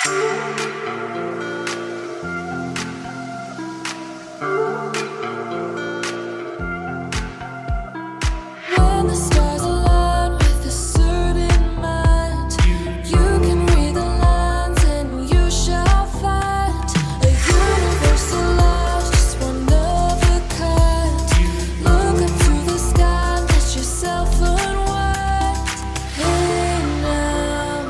When the stars align with a certain mind, you can read the lines and you shall find a universal love, just one of a kind. Look up to the sky, let yourself unwind. Hey now,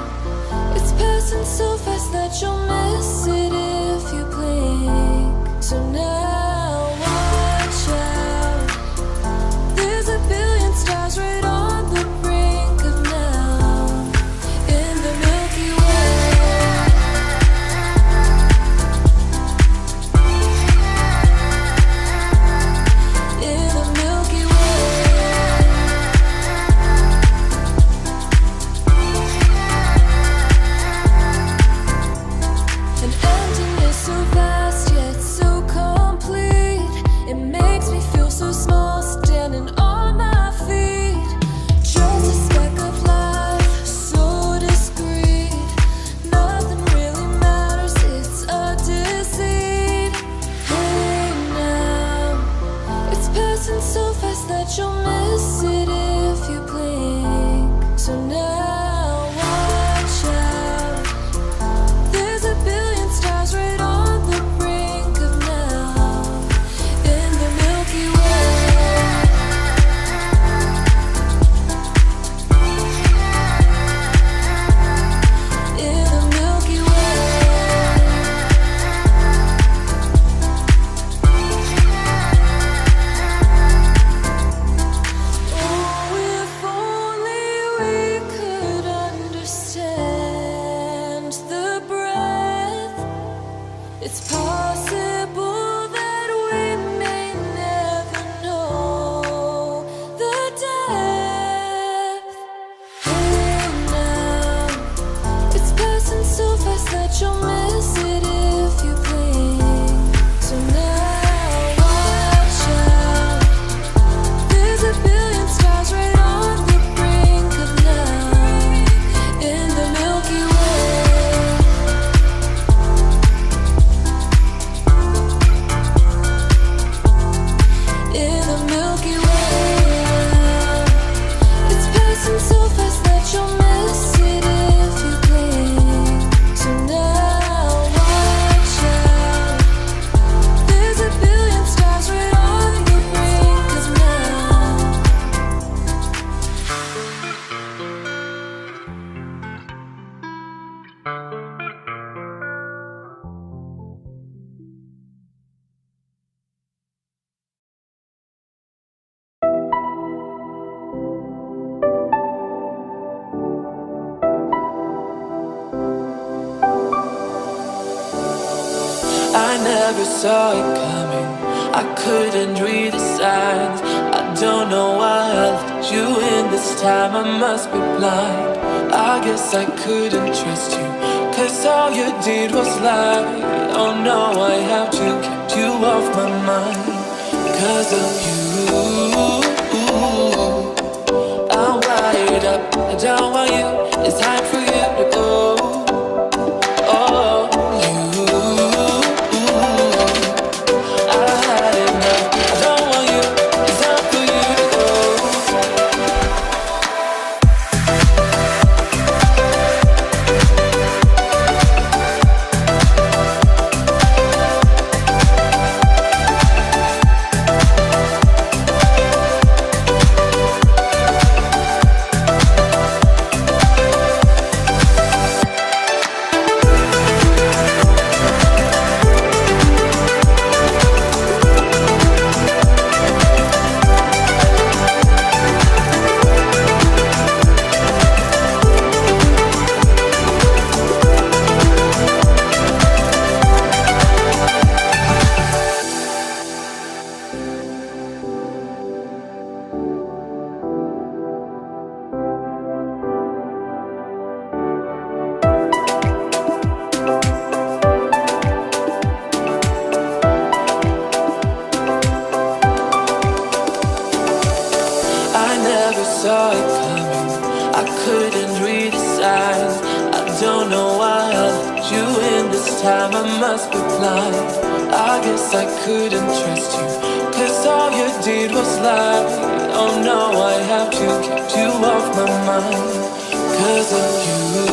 it's passing so fast that you'll miss it if you blink. So now watch out. There's a billion stars right on the brink of now in the Milky Way. In the Milky Way. An emptiness so vast yet so complete. It makes me feel so small standing on my feet. Just a speck of life, so discreet. Nothing really matters, it's a deceit. Hey now, it's passing so fast that you'll miss it if you blink. So now watch out. There's a billion stars right on the brink of now in the Milky Way. In the Milky Way. Oh, if only we could understand the breath. It's possible that we may never know the depth. Hey now, it's passing so fast that you'll miss it if you blink. So now watch out. There's a billion stars right on the brink of now in the Milky Way. In the Milky Way. It's passing so fast that you'll miss it if you blink. So now watch out. There's a billion stars right on the brink of now. I never saw it coming. I couldn't read the signs. I don't know why I let you in this time. I must be blind. I guess I couldn't trust you, 'cause all you did was lie. Oh no, I have to keep you off my mind 'cause of you. I'm wired up, I don't want you. It's time for you to go. Oh, you, I had enough. I don't want you. It's time for you to go. time I must be blind. I guess I couldn't trust you, 'cause all you did was lie. Oh no, I have to keep you off my mind 'cause of you.